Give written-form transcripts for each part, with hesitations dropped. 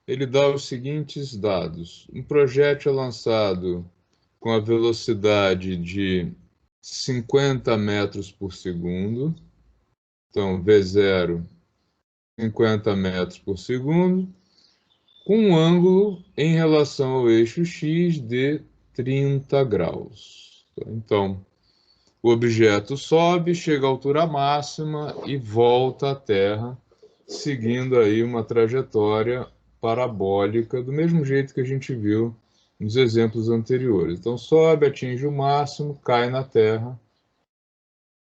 ele dá os seguintes dados. Um projétil é lançado com a velocidade de 50 metros por segundo. Então, V0, 50 metros por segundo, com um ângulo em relação ao eixo X de 30 graus. Então, o objeto sobe, chega à altura máxima e volta à Terra, seguindo aí uma trajetória parabólica, do mesmo jeito que a gente viu nos exemplos anteriores. Então, sobe, atinge o máximo, cai na Terra.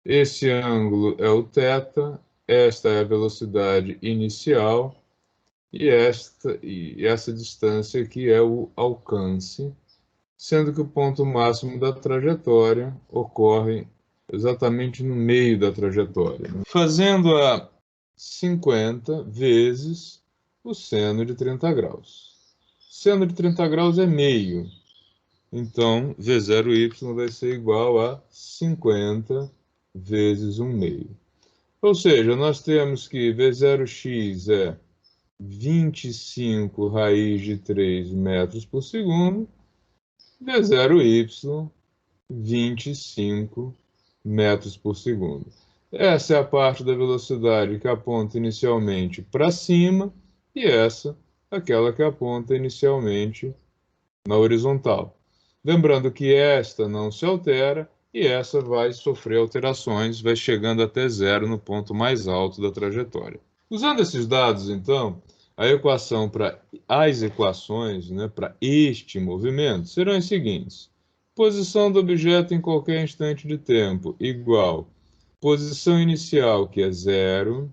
Esse ângulo é o θ, esta é a velocidade inicial, e essa distância aqui é o alcance, sendo que o ponto máximo da trajetória ocorre exatamente no meio da trajetória, né? Fazendo a 50 vezes o seno de 30 graus. Seno de 30 graus é meio, então V0y vai ser igual a 50 vezes 1 meio. Ou seja, nós temos que V0x é 25 raiz de 3 metros por segundo, V0y, 25 metros por segundo. Essa é a parte da velocidade que aponta inicialmente para cima e essa, aquela que aponta inicialmente na horizontal. Lembrando que esta não se altera e essa vai sofrer alterações, vai chegando até zero no ponto mais alto da trajetória. Usando esses dados, então, as equações, né, para este movimento serão as seguintes. Posição do objeto em qualquer instante de tempo igual posição inicial, que é zero,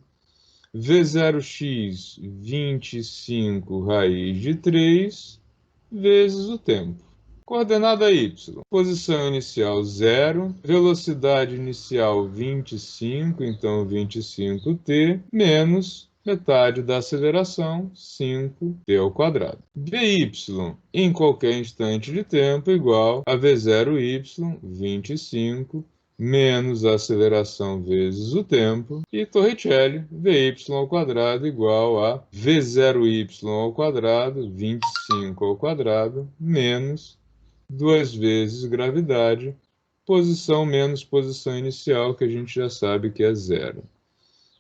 V0x 25 raiz de 3 vezes o tempo. Coordenada y, posição inicial 0, velocidade inicial 25, então 25t, menos metade da aceleração, 5t ao quadrado. Vy, em qualquer instante de tempo, igual a V0y, 25, menos a aceleração vezes o tempo, e Torricelli, Vy ao quadrado igual a V0y ao quadrado, 25 ao quadrado, menos 2 vezes gravidade, posição menos posição inicial, que a gente já sabe que é zero.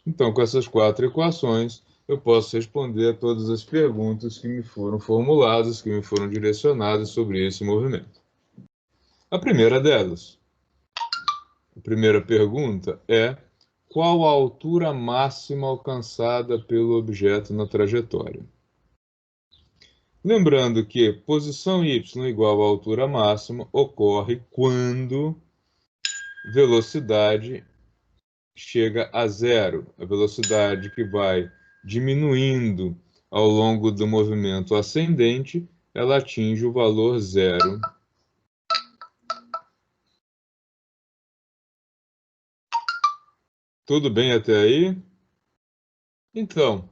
Então, com essas 4 equações, eu posso responder a todas as perguntas que me foram formuladas, que me foram direcionadas sobre esse movimento. A primeira delas, a primeira pergunta é: qual a altura máxima alcançada pelo objeto na trajetória? Lembrando que posição y igual à altura máxima ocorre quando velocidade chega a zero. A velocidade que vai diminuindo ao longo do movimento ascendente, ela atinge o valor zero. Tudo bem até aí? Então,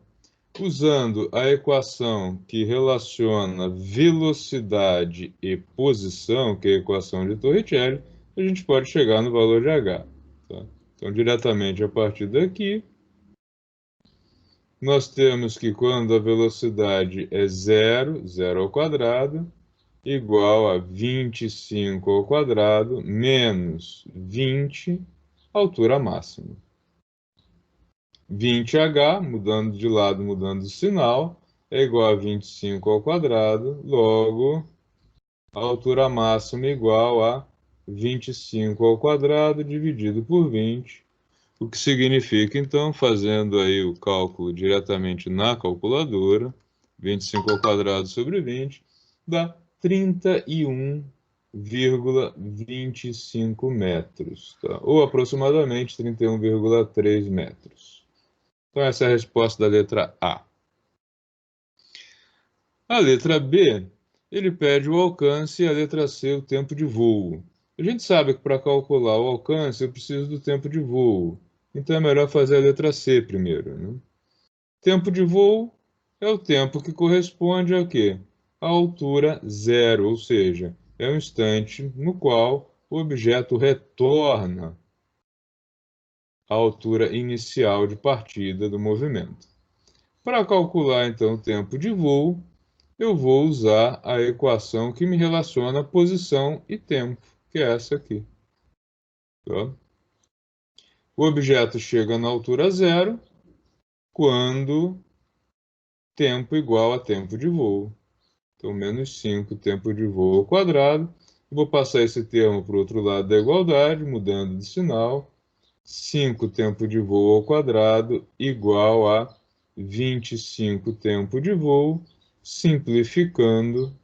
usando a equação que relaciona velocidade e posição, que é a equação de Torricelli, a gente pode chegar no valor de h. Tá? Então, diretamente a partir daqui, nós temos que quando a velocidade é zero, zero ao quadrado, igual a 25 ao quadrado, menos 20, altura máxima. 20h, mudando de lado, mudando de sinal, é igual a 25 ao quadrado, logo, a altura máxima é igual a 25 ao quadrado dividido por 20, o que significa, então, fazendo aí o cálculo diretamente na calculadora, 25 ao quadrado sobre 20, dá 31,25 metros, tá? Ou aproximadamente 31,3 metros. Então, essa é a resposta da letra A. A letra B, ele pede o alcance e a letra C, o tempo de voo. A gente sabe que para calcular o alcance eu preciso do tempo de voo. Então é melhor fazer a letra C primeiro, né? Tempo de voo é o tempo que corresponde ao quê? À altura zero, ou seja, é o instante no qual o objeto retorna à altura inicial de partida do movimento. Para calcular, então, o tempo de voo, eu vou usar a equação que me relaciona posição e tempo, que é essa aqui. Tá? O objeto chega na altura zero quando tempo igual a tempo de voo. Então, menos 5 tempo de voo ao quadrado. Vou passar esse termo para o outro lado da igualdade, mudando de sinal. 5 tempo de voo ao quadrado igual a 25 tempo de voo. Simplificando,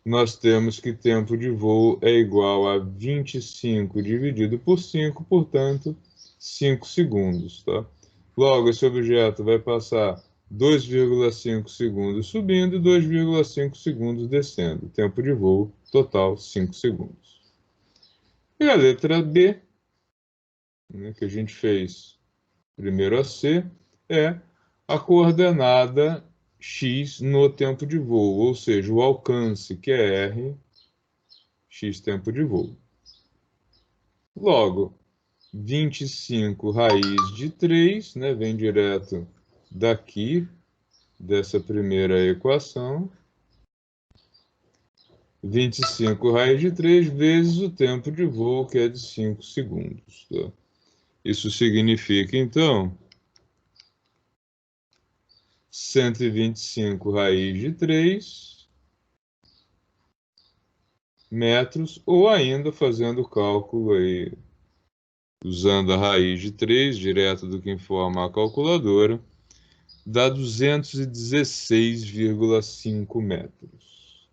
nós temos que tempo de voo é igual a 25 dividido por 5, portanto, 5 segundos. Tá? Logo, esse objeto vai passar 2,5 segundos subindo e 2,5 segundos descendo. Tempo de voo total, 5 segundos. E a letra B, né, que a gente fez primeiro a C, é a coordenada x no tempo de voo, ou seja, o alcance, que é r, x tempo de voo. Logo, 25 raiz de 3, né, vem direto daqui, dessa primeira equação. 25 raiz de 3 vezes o tempo de voo, que é de 5 segundos. Tá? Isso significa, então, 125 raiz de 3 metros, ou ainda fazendo o cálculo aí, usando a raiz de 3, direto do que informa a calculadora, dá 216,5 metros.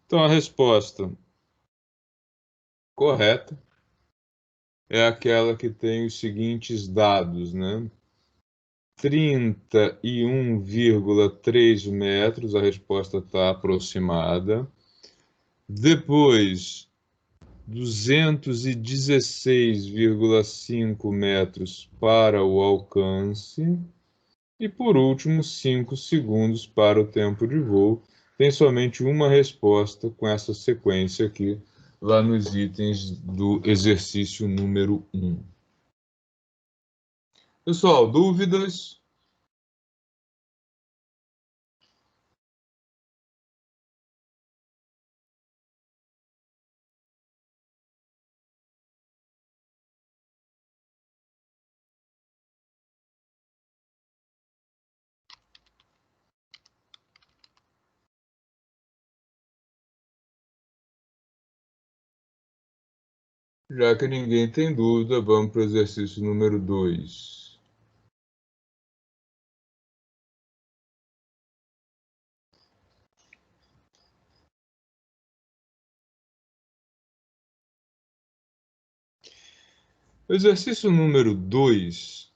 Então, a resposta correta é aquela que tem os seguintes dados, né? 31,3 metros, a resposta está aproximada. Depois, 216,5 metros para o alcance. E por último, 5 segundos para o tempo de voo. Tem somente uma resposta com essa sequência aqui, lá nos itens do exercício número 1. Pessoal, dúvidas? Já que ninguém tem dúvida, vamos para o exercício número 2. O exercício número 2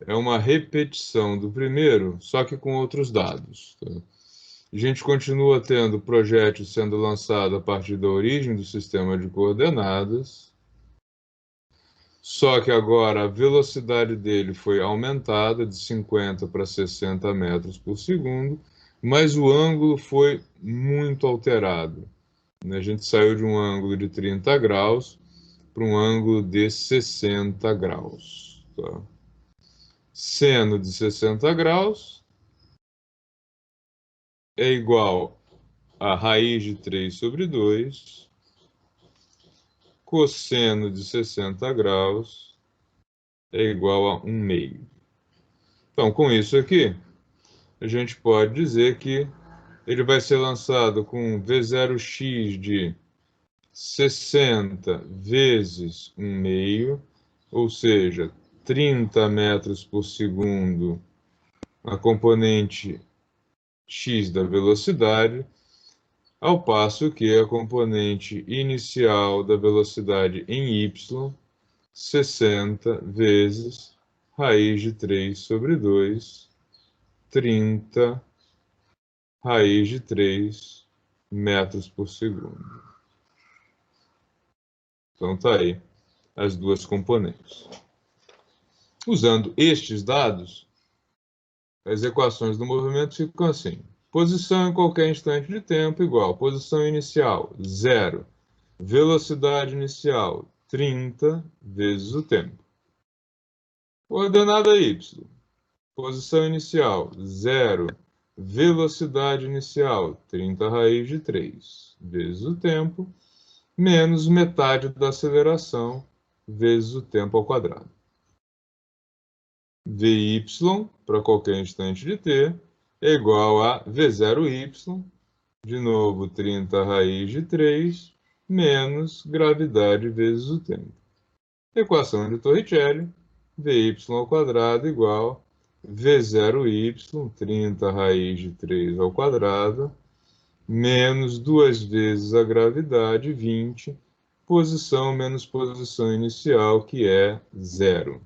é uma repetição do primeiro, só que com outros dados. Tá? A gente continua tendo o projétil sendo lançado a partir da origem do sistema de coordenadas, só que agora a velocidade dele foi aumentada de 50 para 60 metros por segundo, mas o ângulo foi muito alterado. A gente saiu de um ângulo de 30 graus para um ângulo de 60 graus. Tá? Seno de 60 graus é igual a raiz de 3 sobre 2, cosseno de 60 graus é igual a 1/2. Então, com isso aqui, a gente pode dizer que ele vai ser lançado com V0x de 60 vezes 1/2, ou seja, 30 metros por segundo na componente x da velocidade, ao passo que a componente inicial da velocidade em y, 60 vezes raiz de 3 sobre 2, 30 raiz de 3 metros por segundo. Então tá aí as duas componentes. Usando estes dados, as equações do movimento ficam assim. Posição em qualquer instante de tempo igual posição inicial, 0, Velocidade inicial, 30 vezes o tempo. Coordenada y. Posição inicial, 0. Velocidade inicial, 30 raiz de 3 vezes o tempo, menos metade da aceleração vezes o tempo ao quadrado. Vy, para qualquer instante de t, é igual a V0y, de novo 30 raiz de 3, menos gravidade vezes o tempo. Equação de Torricelli, Vy ao quadrado igual V0y, 30 raiz de 3 ao quadrado, menos 2 vezes a gravidade, 20, posição menos posição inicial, que é 0.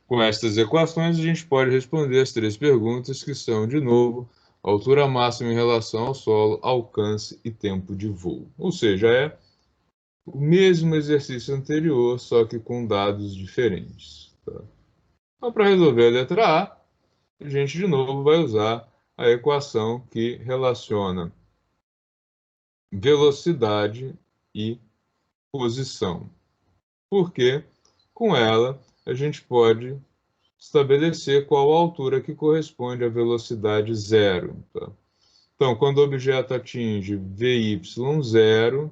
Com estas equações, a gente pode responder as 3 perguntas, que são, de novo, altura máxima em relação ao solo, alcance e tempo de voo. Ou seja, é o mesmo exercício anterior, só que com dados diferentes. Tá? Então, para resolver a letra A, a gente, de novo, vai usar a equação que relaciona velocidade e posição. Porque, com ela, a gente pode estabelecer qual a altura que corresponde à velocidade zero. Tá? Então, quando o objeto atinge Vy0,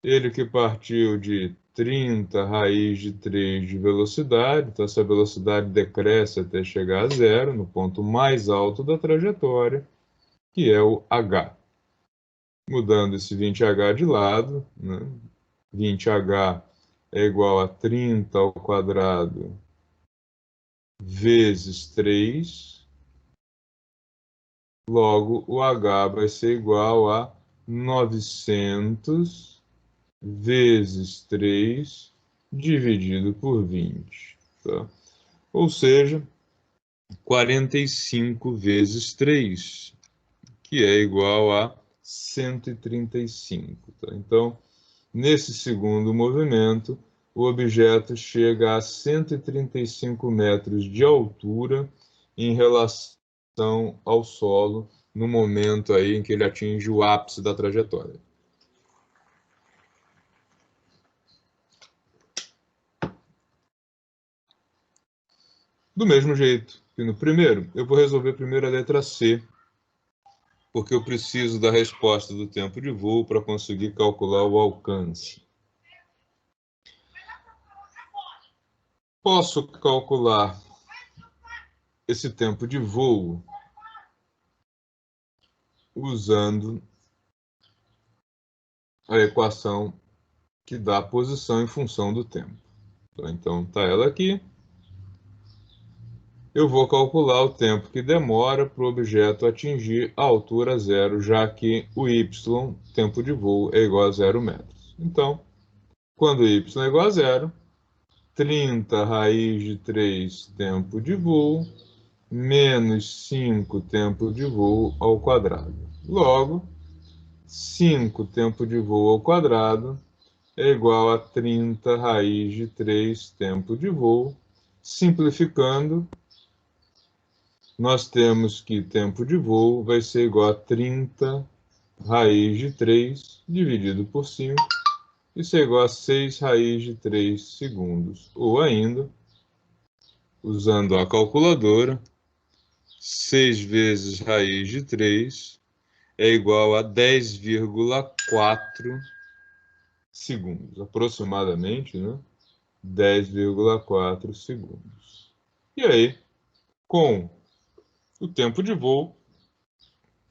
ele que partiu de 30 raiz de 3 de velocidade, então essa velocidade decresce até chegar a zero, no ponto mais alto da trajetória, que é o h. Mudando esse 20h de lado, né? 20h é igual a 30 ao quadrado vezes 3. Logo, o h vai ser igual a 900 vezes 3 dividido por 20. Tá? Ou seja, 45 vezes 3, que é igual a 135. Tá? Então, nesse segundo movimento, o objeto chega a 135 metros de altura em relação ao solo, no momento aí em que ele atinge o ápice da trajetória. Do mesmo jeito que no primeiro, eu vou resolver primeiro a letra C, porque eu preciso da resposta do tempo de voo para conseguir calcular o alcance. Posso calcular esse tempo de voo usando a equação que dá a posição em função do tempo. Então, está ela aqui. Eu vou calcular o tempo que demora para o objeto atingir a altura zero, já que o y, tempo de voo, é igual a 0 metros. Então, quando y é igual a 0, 30 raiz de 3 tempo de voo, menos 5 tempo de voo ao quadrado. Logo, 5 tempo de voo ao quadrado é igual a 30 raiz de 3 tempo de voo. Simplificando, nós temos que tempo de voo vai ser igual a 30 raiz de 3 dividido por 5. Isso é igual a 6 raiz de 3 segundos. Ou ainda, usando a calculadora, 6 vezes raiz de 3 é igual a 10,4 segundos. Aproximadamente, né? 10,4 segundos. E aí, com o tempo de voo,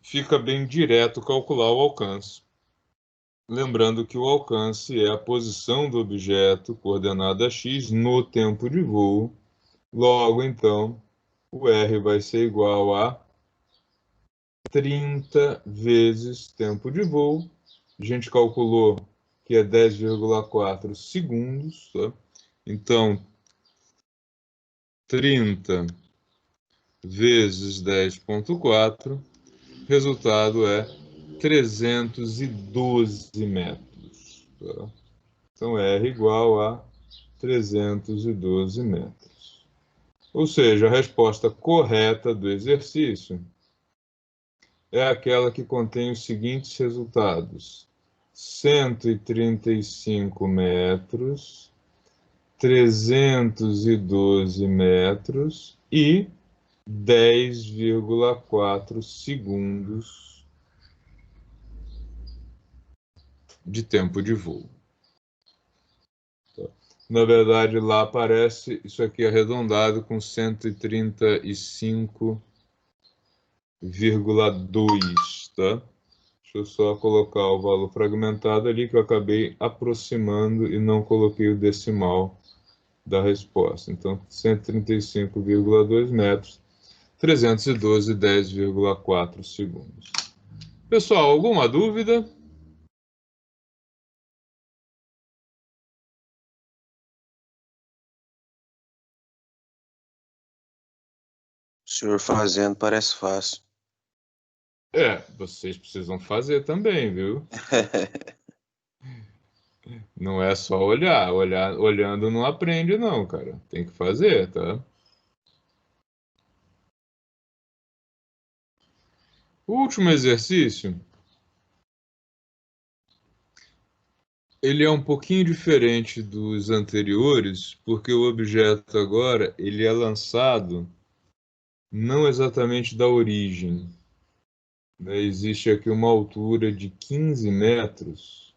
fica bem direto calcular o alcance. Lembrando que o alcance é a posição do objeto, coordenada x, no tempo de voo. Logo, então, o R vai ser igual a 30 vezes tempo de voo. A gente calculou que é 10,4 segundos. Tá? Então, 30 vezes 10,4, resultado é 312 metros. Tá? Então, R igual a 312 metros. Ou seja, a resposta correta do exercício é aquela que contém os seguintes resultados: 135 metros, 312 metros e 10,4 segundos de tempo de voo. Na verdade, lá aparece isso aqui arredondado com 135,2, tá? Deixa eu só colocar o valor fragmentado ali, que eu acabei aproximando e não coloquei o decimal da resposta. Então, 135,2 metros, 312, 10,4 segundos. Pessoal, alguma dúvida? O senhor fazendo parece fácil. Vocês precisam fazer também, viu? Não é só olhar. Olhando não aprende, não, cara. Tem que fazer, tá? O último exercício, ele é um pouquinho diferente dos anteriores, porque o objeto agora, ele é lançado não exatamente da origem, né? Existe aqui uma altura de 15 metros.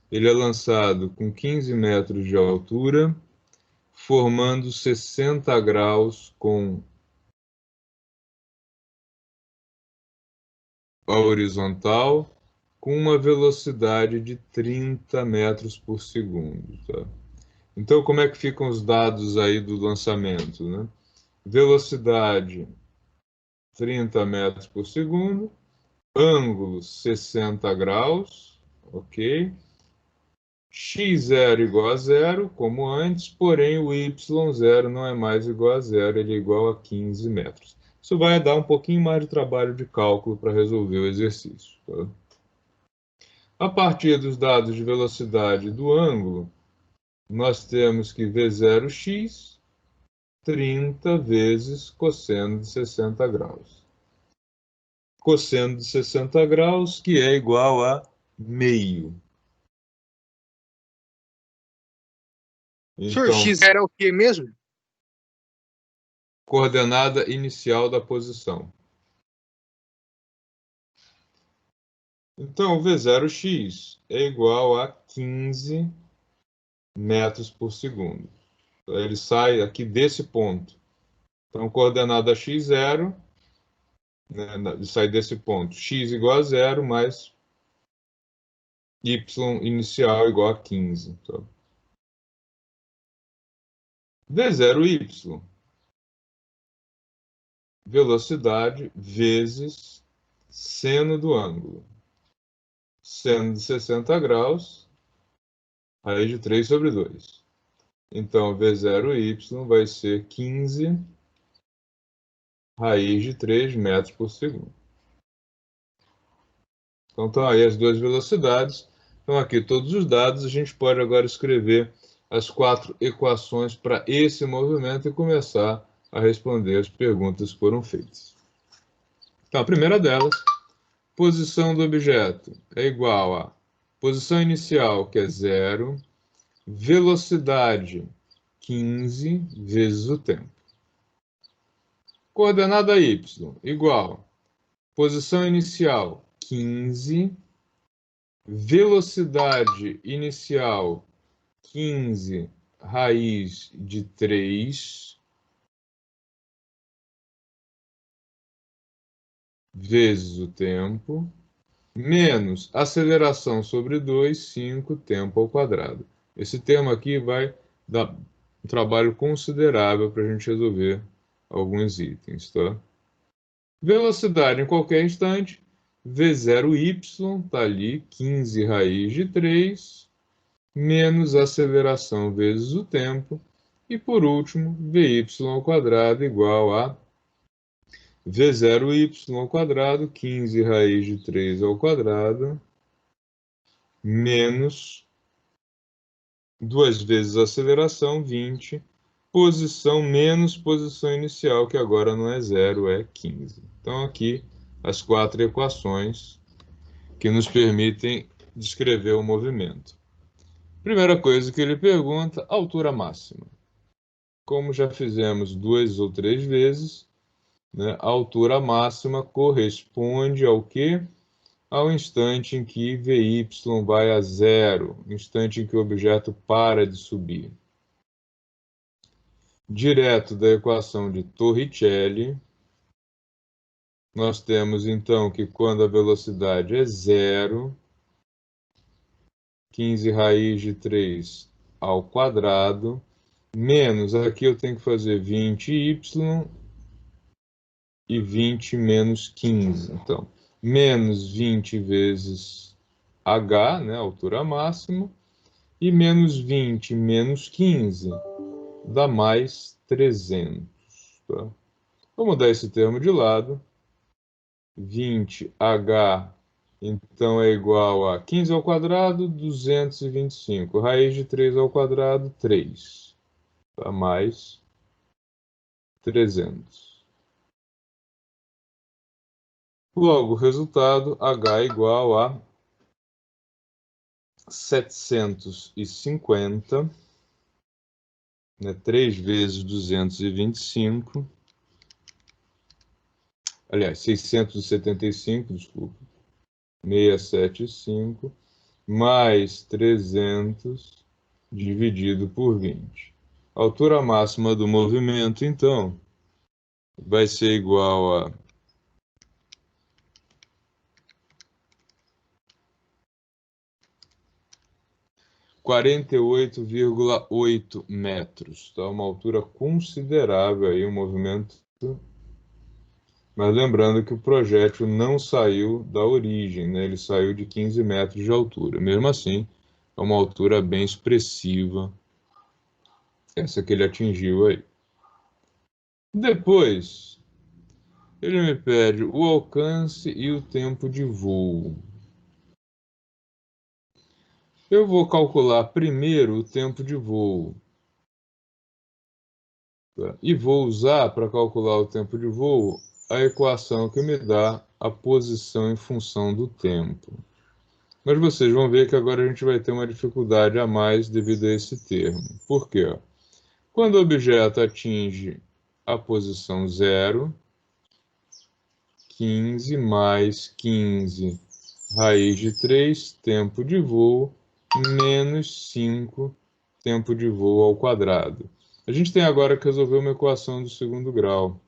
Ele é lançado com 15 metros de altura, formando 60 graus com a horizontal, com uma velocidade de 30 metros por segundo, tá? Então, como é que ficam os dados aí do lançamento, né? Velocidade 30 metros por segundo, ângulo 60 graus, ok? x0 igual a zero, como antes, porém o y0 não é mais igual a zero, ele é igual a 15 metros. Isso vai dar um pouquinho mais de trabalho de cálculo para resolver o exercício, tá? A partir dos dados de velocidade do ângulo, nós temos que V0x 30 vezes cosseno de 60 graus. Cosseno de 60 graus, que é igual a meio. Senhor, Então, x era o quê mesmo? coordenada inicial da posição. Então, V0x é igual a 15 metros por segundo. Ele sai aqui desse ponto. Então, coordenada x0, né, sai desse ponto. X igual a zero, mais y inicial igual a 15. Tá? V0y, velocidade vezes seno do ângulo. Seno de 60 graus, raiz de 3 sobre 2. Então, V0y vai ser 15 raiz de 3 metros por segundo. Então, estão aí as duas velocidades. Então, aqui todos os dados. A gente pode agora escrever as 4 equações para esse movimento e começar a responder as perguntas que foram feitas. Então, a primeira delas, posição do objeto é igual a posição inicial, que é 0, velocidade 15 vezes o tempo. Coordenada y igual posição inicial 15, velocidade inicial 15 raiz de 3 vezes o tempo, menos aceleração sobre 2, 5, tempo ao quadrado. Esse termo aqui vai dar um trabalho considerável para a gente resolver alguns itens, tá? Velocidade em qualquer instante, V0y está ali, 15 raiz de 3, menos aceleração vezes o tempo, e por último, Vy ao quadrado igual a V0y ao quadrado, 15 raiz de 3 ao quadrado, menos 2 vezes a aceleração, 20, posição menos posição inicial, que agora não é 0, é 15. Então, aqui, as 4 equações que nos permitem descrever o movimento. Primeira coisa que ele pergunta, altura máxima. Como já fizemos 2 ou 3 vezes, né, a altura máxima corresponde ao quê? Ao instante em que Vy vai a zero, instante em que o objeto para de subir. Direto da equação de Torricelli, nós temos então que quando a velocidade é zero, 15 raiz de 3 ao quadrado, menos, aqui eu tenho que fazer 20y e 20 menos 15. Então, menos 20 vezes h, né, altura máxima, e menos 20 menos 15 dá mais 300. Tá? Vou mudar esse termo de lado. 20h, então, é igual a 15 ao quadrado, 225. Raiz de 3 ao quadrado, 3. Tá? Mais 300. Logo, o resultado, h é igual a 750, né, 3 vezes 225, aliás, 675, desculpa, 675, mais 300 dividido por 20. A altura máxima do movimento, então, vai ser igual a 48,8 metros. Tá? Uma altura considerável aí, um movimento. Mas lembrando que o projétil não saiu da origem, né? Ele saiu de 15 metros de altura. Mesmo assim, é uma altura bem expressiva, essa que ele atingiu aí. Depois, ele me pede o alcance e o tempo de voo. Eu vou calcular primeiro o tempo de voo. Tá? E vou usar, para calcular o tempo de voo, a equação que me dá a posição em função do tempo. Mas vocês vão ver que agora a gente vai ter uma dificuldade a mais devido a esse termo. Por quê? Quando o objeto atinge a posição 0, 15 mais 15 raiz de 3, tempo de voo, menos 5, tempo de voo ao quadrado. A gente tem agora que resolver uma equação do segundo grau.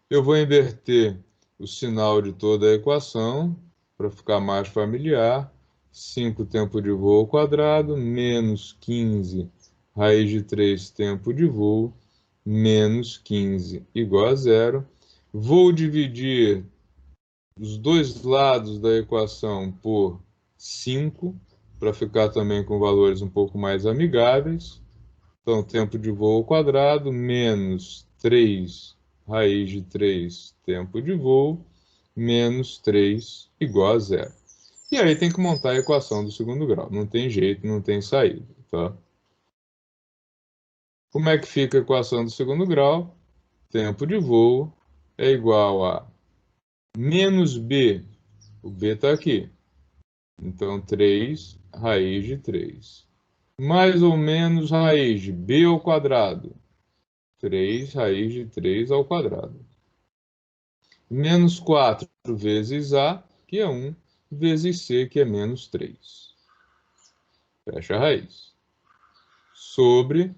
Eu vou inverter o sinal de toda a equação, para ficar mais familiar. 5 tempo de voo ao quadrado, menos 15 raiz de 3 tempo de voo, menos 15 igual a zero. Vou dividir os dois lados da equação por 5, para ficar também com valores um pouco mais amigáveis. Então, tempo de voo ao quadrado, menos 3 raiz de 3 tempo de voo, menos 3 igual a zero. E aí tem que montar a equação do segundo grau. Não tem jeito, não tem saída. Tá? Como é que fica a equação do segundo grau? Tempo de voo é igual a menos b. O b está aqui. Então, 3 raiz de 3. Mais ou menos raiz de b ao quadrado. 3 raiz de 3 ao quadrado. Menos 4 vezes A, que é 1, vezes C, que é menos 3. Fecha a raiz. Sobre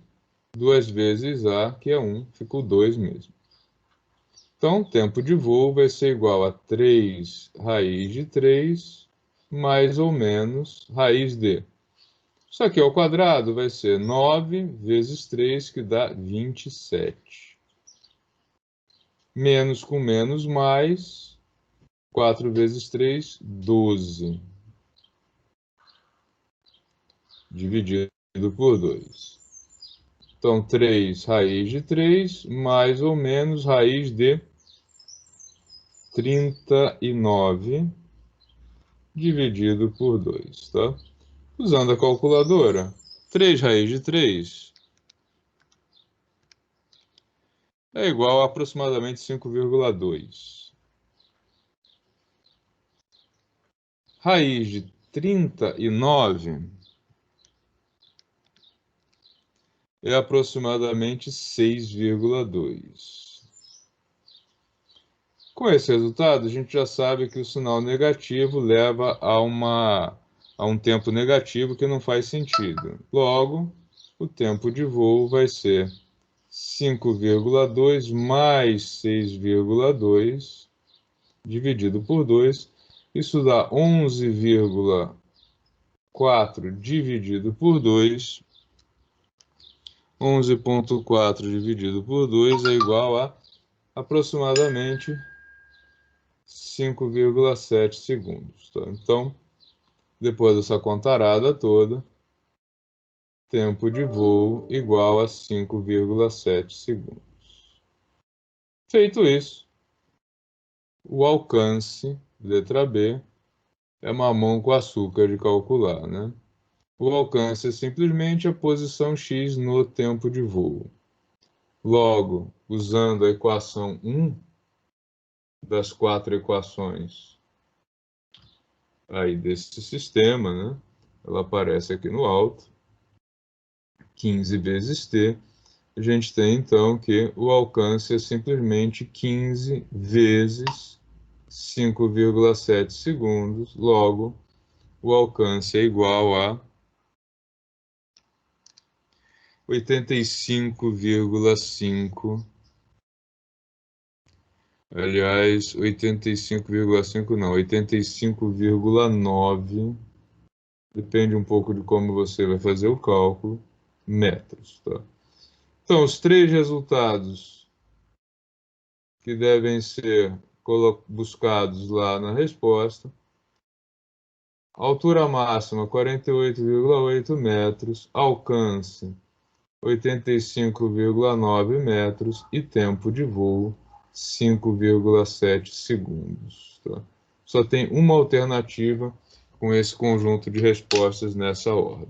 2 vezes A, que é 1, ficou 2 mesmo. Então, o tempo de voo vai ser igual a 3 raiz de 3, mais ou menos raiz de. Isso aqui ao quadrado vai ser 9 vezes 3, que dá 27. Menos com menos, mais. 4 vezes 3, 12. Dividido por 2. Então, 3 raiz de 3, mais ou menos raiz de 39, dividido por 2. Tá? Usando a calculadora, 3 raiz de 3 é igual a aproximadamente 5,2. Raiz de 39 é aproximadamente 6,2. Com esse resultado, a gente já sabe que o sinal negativo leva a um tempo negativo que não faz sentido. Logo, o tempo de voo vai ser 5,2 mais 6,2 dividido por 2. Isso dá 11,4 dividido por 2. 11,4 dividido por 2 é igual a aproximadamente 5,7 segundos. Tá? Então, depois dessa contarada toda, tempo de voo igual a 5,7 segundos. Feito isso, o alcance, letra B, é mamão com açúcar de calcular, né? O alcance é simplesmente a posição x no tempo de voo. Logo, usando a equação 1 das 4 equações aí desse sistema, né? Ela aparece aqui no alto, 15 vezes t. A gente tem então que o alcance é simplesmente 15 vezes 5,7 segundos. Logo, o alcance é igual a 85,5. Aliás, 85,5 não, 85,9. Depende um pouco de como você vai fazer o cálculo, metros, tá? Então, os três resultados que devem ser buscados lá na resposta: altura máxima 48,8 metros, alcance 85,9 metros e tempo de voo 5,7 segundos. Tá? Só tem uma alternativa com esse conjunto de respostas nessa ordem.